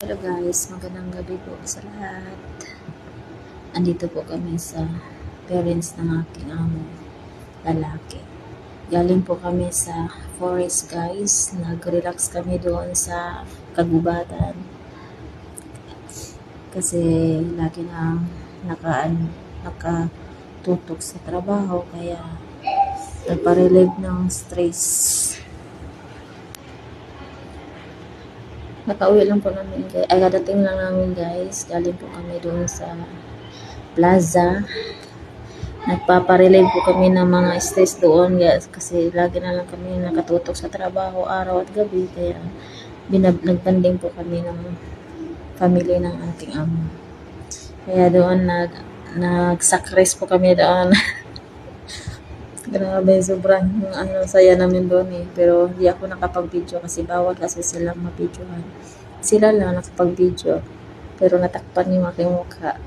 Hello guys, magandang gabi po sa lahat. Andito po kami sa parents ng aking amo, lalaki. Galing po kami sa forest guys, nag-relax kami doon sa kagubatan. Kasi lagi na nakatutok sa trabaho, kaya nagpa-relieve ng stress. Nakauwi lang po namin guys, ay kadating lang namin guys, galing po kami doon sa plaza. Nagpaparelieve po kami ng mga stress doon guys, kasi lagi na lang kami nakatutok sa trabaho araw at gabi, kaya nagbanding po kami ng family ng aking amo. Kaya doon nag-sacrifice po kami doon. Grabe, sobrang saya namin doon eh. Pero hindi ako nakapag-video kasi bawal kasi silang mabidyohan. Sila lang nakapag-video. Pero natakpan yung aking mukha.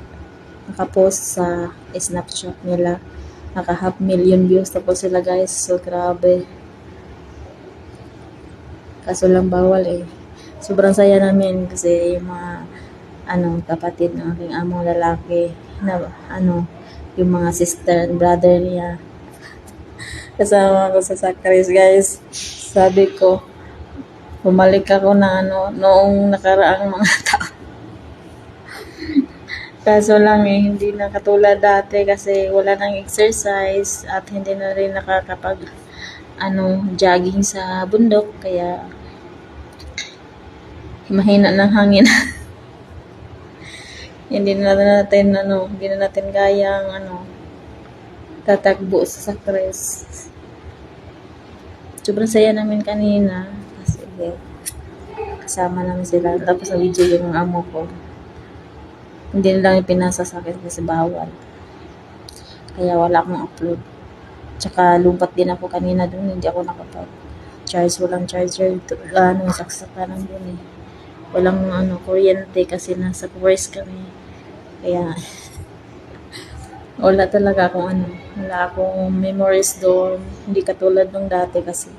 Nakapost sa Snapchat nila. Naka 500,000 views tapos sila guys. So grabe. Kaso lang bawal eh. Sobrang saya namin kasi yung mga kapatid ng aking among lalaki na yung mga sister and brother niya. Kasama ko sa Sacris guys. Sabi ko, bumalik ako na noong nakaraang mga taon. Kaso lang eh, hindi na katulad dati kasi wala nang exercise at hindi na rin nakakapag jogging sa bundok, kaya mahina ng hangin. hindi na natin kayang tatakbo sa Sacris. Sobrang saya namin kanina kasi kasama namin sila. Tapos na video yung amo ko. Hindi nila pinasa sa akin kasi bawal. Kaya wala akong upload. Tsaka lumpat din ako kanina doon. Hindi ako nakapag-charge. Walang charger. Saksakan lang doon eh. Walang kuryente kasi nasa forest kami. Kaya wala talaga akong wala akong memories doon. Hindi katulad nung dati kasi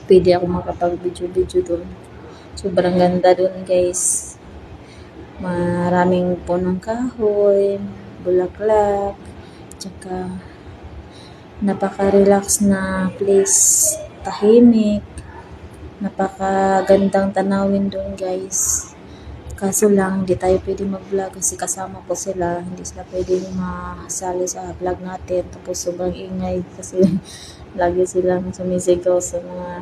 pwede ako makapag-video doon. Sobrang ganda doon guys. Maraming punong kahoy, bulaklak, tsaka napaka-relax na place, tahimik, napakagandang tanawin doon guys. Kaso lang, hindi tayo pwede mag-vlog kasi kasama ko sila. Hindi sila pwede masali sa vlog natin. Tapos sobrang ingay kasi lagi silang sumisigaw sa mga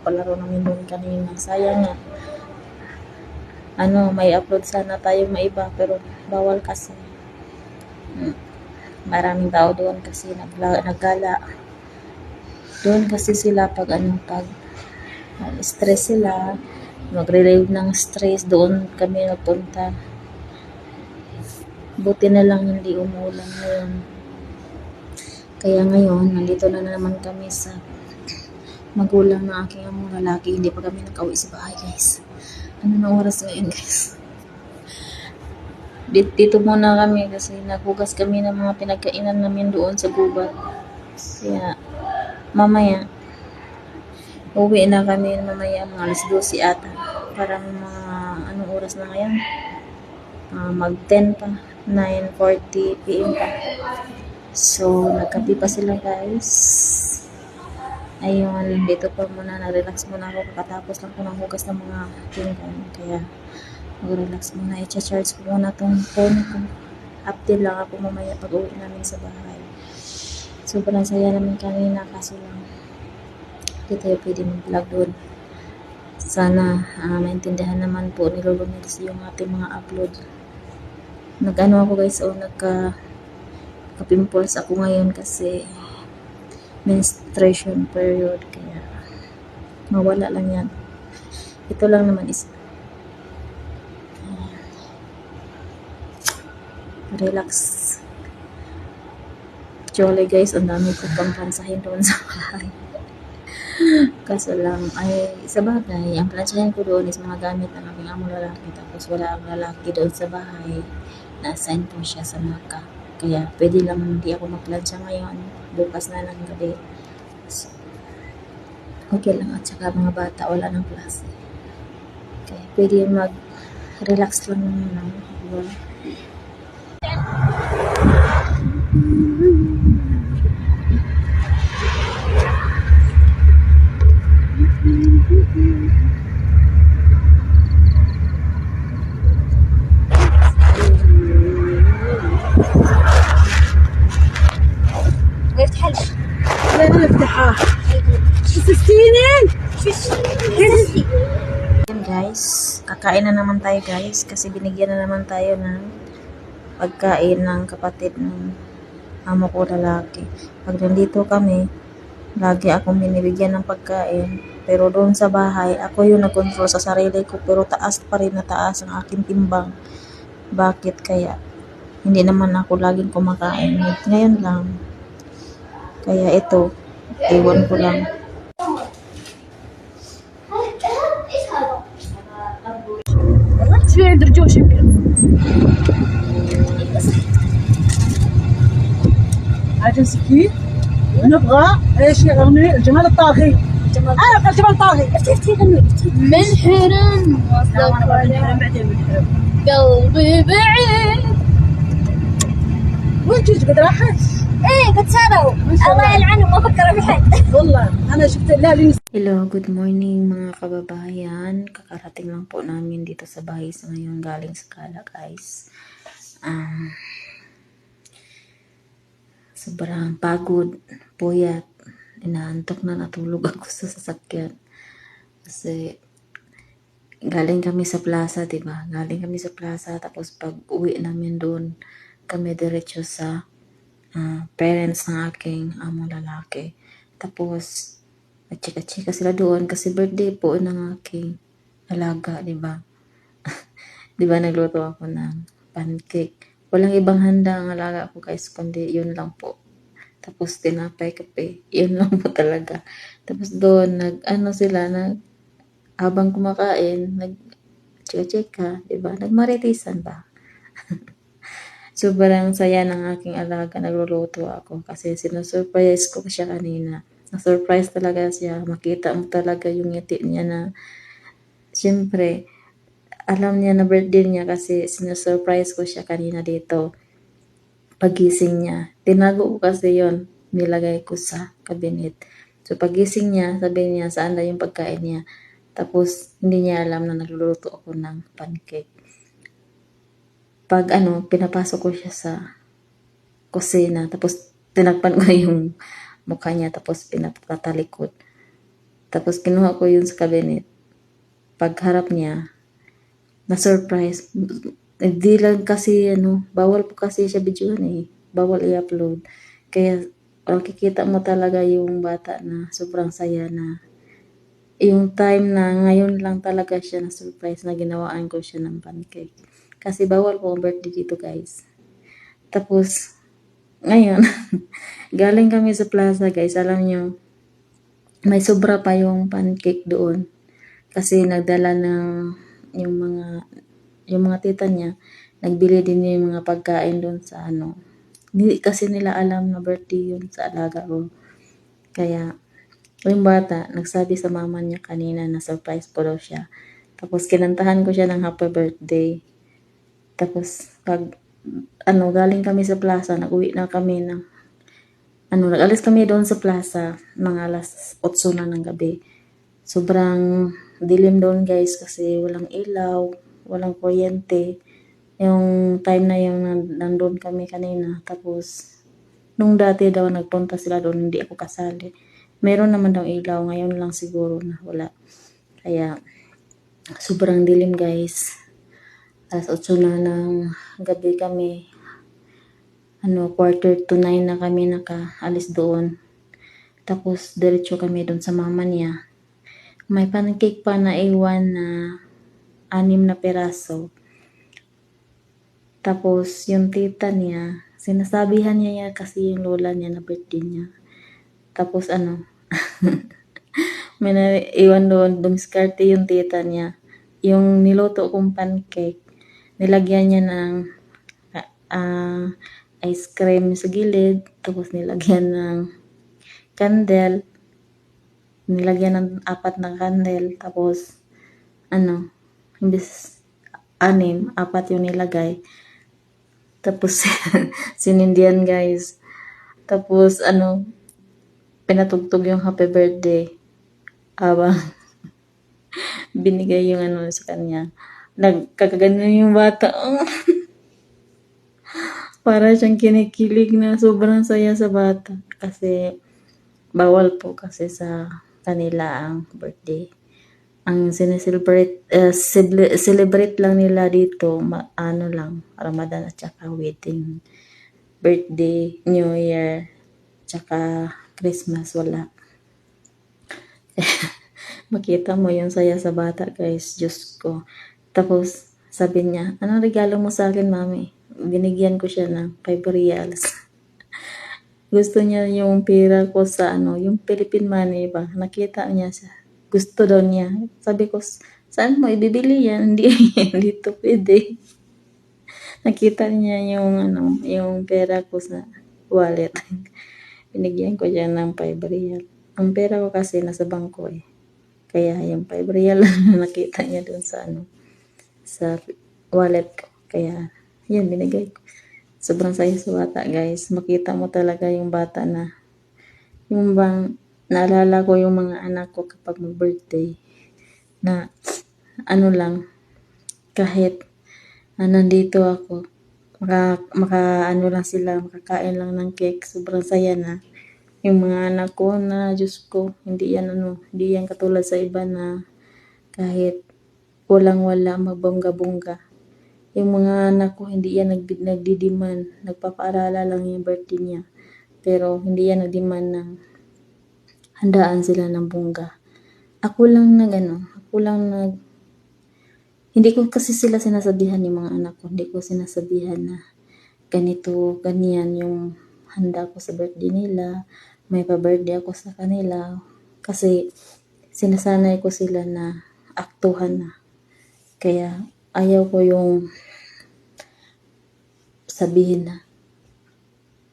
palaro namin doon kanina. Sayang nga. May upload sana tayo maiba pero bawal kasi. Maraming tao doon kasi naggala. Doon kasi sila pag stress sila, mag-relieve ng stress, doon kami nagpunta. Buti na lang hindi umulan ngayon. Kaya ngayon, nandito na naman kami sa magulang ng aking among lalaki. Hindi pa kami nakauwi sa bahay guys. Ano na oras ngayon guys? Dito muna kami kasi naghugas kami ng mga pinagkainan namin doon sa gubat. Kaya mamaya uwi na kami mamaya mga alas 12 ata. Parang mga anong oras na ngayon? Mag-10 pa. 9:40 PM pa. So, nagkape pa sila guys. Ayun, dito pa muna. Na-relax muna ako. Kakatapos lang ko ng hugas ng mga pinggan. Kaya, mag-relax muna. I-charge ko muna tong phone ko. Update lang ako mamaya pag uwi namin sa bahay. Sobrang saya namin kanina. Kaso lang, hindi tayo pwede mag-vlog doon. Sana maintindihan naman po ni Lolo Nils yung ating mga upload. Ako guys, nagka-pimples ako ngayon kasi menstruation period, kaya mawala lang yan. Ito lang naman is relax. Jolly guys, ang dami ko pang pansahin doon sa bahay. Kaso lang, sa bagay, ang plansahin ko doon is mga gamit ng aking among lalaki. Tapos wala ang lalaki doon sa bahay. Na-assign po siya sa Maka. Kaya pwede lang hindi ako magplansya ngayon. Bukas na ng gabi. So, okay lang. At saka mga bata, wala ng klase. Kaya pwede mag-relax lang naman. Diba? لا نفتحها 60 Yan guys, kakain na naman tayo guys kasi binigyan na naman tayo ng pagkain ng kapatid ng amo ko lalaki. Pag nandito kami, lagi akong binibigyan ng pagkain. Pero doon sa bahay, ako yung nag-control sa sarili ko pero taas pa rin na taas ang aking timbang. Bakit kaya? Hindi naman ako laging kumakain. Ngayon lang. Kaya ito, iwan ko lang. شوية درجوش يمكن عجن سكين نبغى ايش يغني الجمال الطاغي انا ابغى الجمال الطاغي منحرم وصلك قلبي بعيد. وين جيت قد راحت؟ ايه قد سالوا الله يلعنهم ما فكر بحد. والله انا شفت لا لي Hello, good morning mga kababayan. Kakarating lang po namin dito sa bahay sa ngayon galing sa Kala guys. Sobrang pagod, puyat, inaantok na natulog ako sa sasakyan. Kasi galing kami sa plaza, diba? Galing kami sa plaza tapos pag uwi namin doon, kami diretso sa parents ng aking among lalaki. Tapos chika-chika sila doon kasi birthday po ng aking alaga, di ba? Di ba nagluto ako ng pancake. Walang ibang handa ang alaga ko guys, kundi yun lang po. Tapos tinapay kape, yun lang po talaga. Tapos doon habang kumakain, chika-chika, di ba? Nagmaritisan ba? Sobrang saya ng aking alaga, nagluluto ako kasi sinusurprise ko siya kanina. Na-surprise talaga siya. Makita mo talaga yung ngiti niya na siyempre, alam niya na birthday niya kasi sinusurprise ko siya kanina dito. Pagising niya. Tinago ko kasi yon, nilagay ko sa cabinet. So pagising niya, sabi niya saan na yung pagkain niya. Tapos hindi niya alam na nagluluto ako ng pancake. Pag pinapasok ko siya sa kusina, tapos tinakpan ko yung mukha niya, tapos pinapatalikod. Tapos kinuha ko yun sa cabinet. Pagharap niya, na-surprise. Hindi lang kasi, bawal po kasi siya videohan eh. Bawal i-upload. Kaya, makikita mo talaga yung bata na sobrang saya na yung time na ngayon lang talaga siya na-surprise na ginawaan ko siya ng pancake. Kasi bawal po ang birthday dito guys. Tapos, ngayon, galing kami sa plaza guys, alam nyo, may sobra pa yung pancake doon. Kasi nagdala ng yung mga tita niya, nagbili din yung mga pagkain doon sa Hindi kasi nila alam na birthday yun sa alaga ko. Kaya, yung bata, nagsabi sa mama niya kanina na surprise po daw siya. Tapos kinantahan ko siya ng happy birthday. Tapos pag galing kami sa plaza, nag-uwi na kami ng nag-alis kami doon sa plaza mga alas 8 na ng gabi. Sobrang dilim doon guys kasi walang ilaw, walang kuryente. Yung time na yung nandun kami kanina. Tapos nung dati daw nagpunta sila doon, hindi ako kasali. Meron naman daw ilaw, ngayon lang siguro na wala. Kaya sobrang dilim guys. Alas 8 na ng gabi kami. 8:45 na kami nakaalis doon. Tapos diretso kami doon sa mama niya. May pancake pa na iwan na 6 na peraso. Tapos yung tita niya, sinasabihan niya kasi yung lola niya na birthday niya. Tapos may naiwan doon, dumiskarte yung tita niya. Yung niluto kong pancake, nilagyan niya ng ice cream sa gilid, tapos nilagyan ng candle, nilagyan ng 4 na candle, tapos imbis 6, 4 yung nilagay. Tapos, sinindihan guys. Tapos, pinatugtog yung happy birthday. Habang binigay yung sa kanya. Nagkakagano yung bata. Para siyang kinikilig na sobrang saya sa bata. Kasi, bawal po kasi sa kanila ang birthday. Ang celebrate lang nila dito, lang, Ramadan at saka wedding, birthday, New Year, tsaka Christmas, wala. Makita mo yung saya sa bata guys, Diyos ko. Tapos, sabi niya, anong regalo mo sa akin, mami? Binigyan ko siya ng 5 reals. Gusto niya yung pera ko sa yung Philippine money ba? Nakita niya siya. Gusto daw niya. Sabi ko, saan mo ibibili yan? Hindi, dito pwede. Nakita niya yung pera ko sa wallet. Binigyan ko siya ng 5 real. Ang pera ko kasi nasa bangko eh. Kaya yung 5 real nakita niya doon sa wallet ko. Kaya, yan, binigay ko. Sobrang saya sa bata, guys. Makita mo talaga yung bata na, yung bang, naalala ko yung mga anak ko kapag mag-birthday, na, lang, kahit, nandito ako, lang sila, makakain lang ng cake, sobrang saya na. Yung mga anak ko na, Diyos ko, hindi yan katulad sa iba na, kahit, walang-wala, magbongga-bongga. Yung mga anak ko, hindi yan nagdidiman. Nagpapaarala lang yung birthday niya. Pero, hindi yan nagdiman ng handaan sila ng bongga. Ako lang hindi ko kasi sila sinasabihan yung mga anak ko. Hindi ko sinasabihan na ganito, ganyan yung handa ko sa birthday nila. May pa-birthday ako sa kanila. Kasi, sinasanay ko sila na aktuhan na. Kaya, ayaw ko yung sabihin na,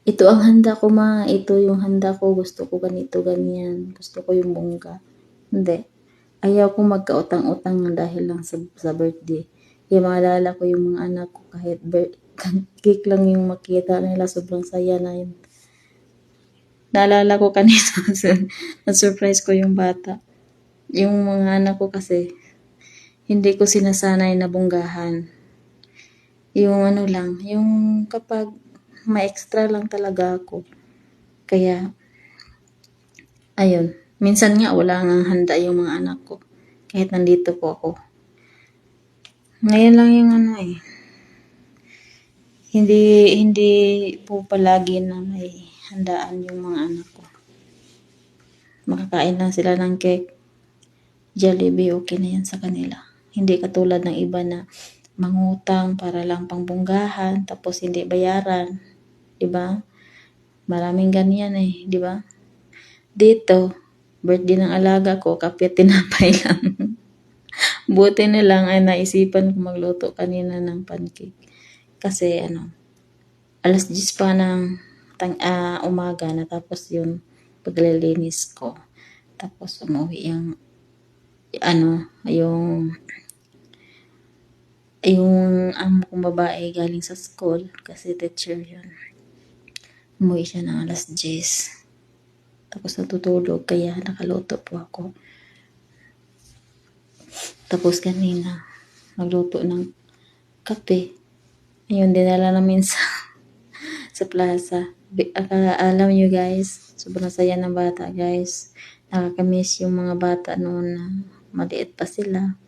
ito ang handa ko ito yung handa ko, gusto ko ganito, ganyan, gusto ko yung bongga. Hindi. Ayaw ko magkautang-utang dahil lang sa birthday. Kaya maalala ko yung mga anak ko, kahit cake lang yung makita nila, sobrang saya na yun. Naalala ko kanina, na-surprise ko yung bata. Yung mga anak ko kasi, hindi ko sinasanay na bonggahan. Yung yung kapag may extra lang talaga ako. Kaya, ayun. Minsan nga wala nga handa yung mga anak ko. Kahit nandito po ako. Ngayon lang yung Hindi po palagi na may handaan yung mga anak ko. Makakain lang sila ng cake. Jollibee, okay na yan sa kanila. Hindi katulad ng iba na mangutang para lang pangbonggahan tapos hindi bayaran, 'di ba? Maraming ganyan eh, 'di ba? Dito, birthday ng alaga ko, kape tinapay lang. Buti na lang ay naisipan ko magluto kanina ng pancake. Kasi 10:00 pa ng umaga na tapos yung paglilinis ko. Tapos umuwi yung amo kong babae galing sa school kasi teacher yun. Umuwi siya ng 10:00. Tapos natutulog kaya nakaluto po ako. Tapos kanina nagluto ng kape. Ayun, dinala namin sa plaza. Alam nyo guys, sobrang saya ng bata guys. Nakakamiss yung mga bata noon na maliit pa sila.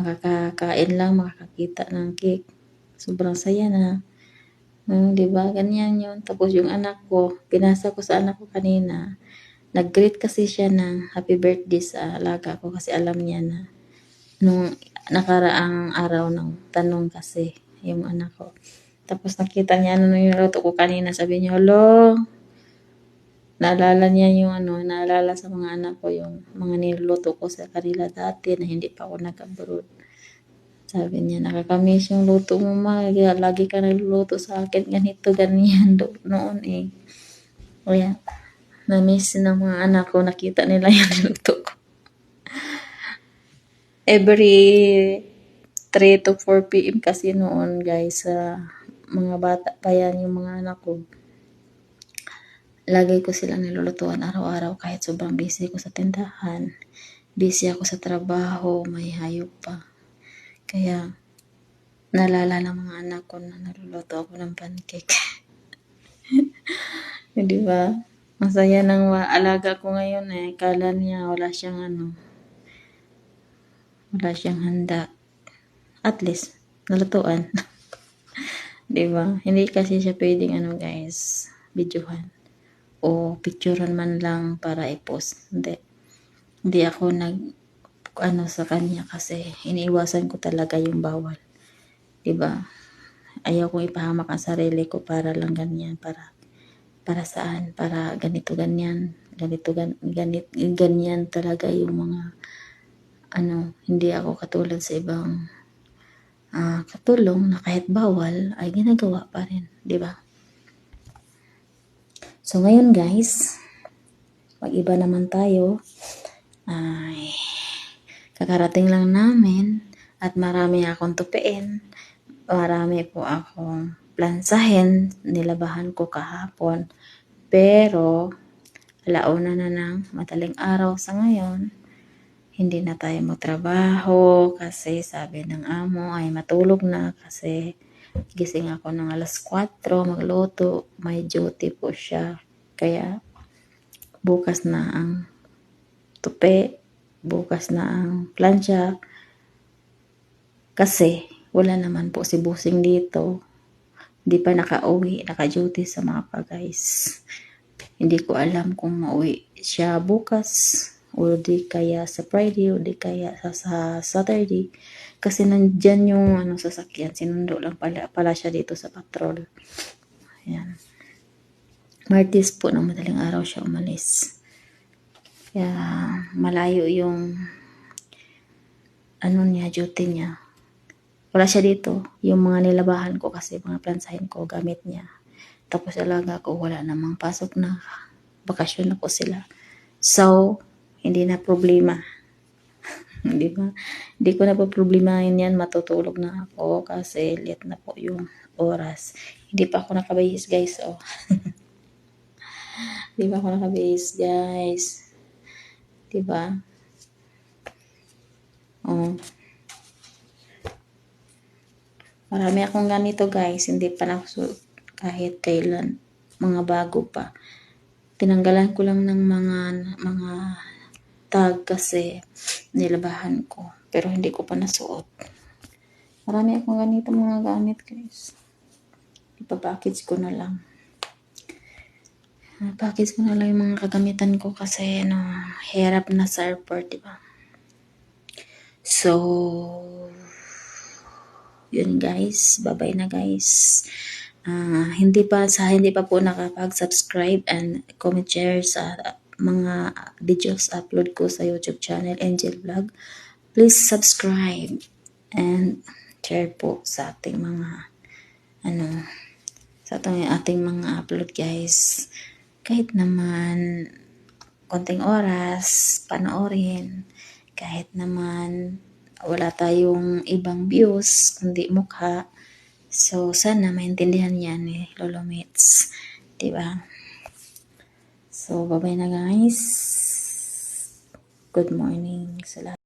Makakakain lang, makakakita ng cake. Sobrang saya na. Diba? Ganyan yun. Tapos yung anak ko, pinasa ko sa anak ko kanina. Nag-greet kasi siya ng happy birthday sa alaga ko kasi alam niya na nung nakaraang araw ng tanong kasi yung anak ko. Tapos nakita niya yung luto ko kanina. Sabi niya, hello, naalala niya naalala sa mga anak ko yung mga niluluto ko sa kanila dati na hindi pa ako nag-abroad. Sabi niya, nakakamiss yung luto mo lagi ka nagluluto sa akin, ganito, ganyan noon eh. Kaya, na-miss ng mga anak ko, nakita nila yung luto ko. Every 3 to 4 p.m. kasi noon guys, sa mga bata pa yan yung mga anak ko. Lagi ko silang nilulutuan araw-araw kahit sobrang busy ko sa tindahan. Busy ako sa trabaho, may hayop pa. Kaya, naalala ng mga anak ko na naluluto ako ng pancake. Di ba? Masaya ng alaga ko ngayon eh. Kala niya wala siyang wala siyang handa. At least, nalutuan. Di ba? Hindi kasi siya pwedeng guys, videohan. O picturean man lang para i-post. Hindi ako sa kanya kasi iniiwasan ko talaga yung bawal. Diba? Ayaw kong ipahamak ang sarili ko para lang ganyan. Para saan? Para ganito, ganyan. Ganyan talaga yung mga hindi ako katulad sa ibang katulong na kahit bawal ay ginagawa pa rin. Diba? So, ngayon guys, mag-iba naman tayo. Ay, kakarating lang namin at marami akong tupiin. Marami po akong plansahin. Nilabahan ko kahapon. Pero, alauna na ng madaling araw sa ngayon. Hindi na tayo magtrabaho kasi sabi ng amo ay matulog na kasi gising ako ng alas 4 magluto. May duty po siya. Kaya bukas na ang tupi, bukas na ang plancha. Kasi wala naman po si Busing dito. Hindi pa naka-uwi, naka-duty sa mga guys. Hindi ko alam kung mauwi siya bukas o di kaya sa Friday o di kaya sa Saturday. Kasi nandyan yung sasakyan. Sinundo lang pala siya dito sa patrol. Ayan. Martes po ng madaling araw siya umalis. Kaya malayo yung duty niya. Wala siya dito. Yung mga nilabahan ko kasi mga plansahin ko gamit niya. Tapos alaga ko wala namang pasok na bakasyon ako sila. So, hindi na problema. Di ba? Hindi ko na po problemahin yan. Matutulog na ako kasi late na po yung oras. Hindi pa ako nakabihis guys. Oh. Di ba ako nakabihis guys? Di ba? Oh. Marami akong ganito guys. Hindi pa nakasuot kahit kailan. Mga bago pa. Tinanggalan ko lang ng mga tag kasi nilabahan ko. Pero hindi ko pa nasuot. Marami akong ganito mga gamit guys. Ipapackage ko na lang. Package ko na lang yung mga kagamitan ko kasi hirap na sa airport, diba? So, yun guys. Bye-bye na guys. Hindi pa po nakapag-subscribe and comment, share sa mga videos upload ko sa YouTube channel Angel Vlog. Please subscribe and share po sa ating mga sa ating mga upload guys. Kahit naman konting oras panoorin, kahit naman wala tayong ibang views kundi mukha. So, sana maintindihan yan Lolo Mates. Diba? So, bye-bye na guys. Good morning sa lahat.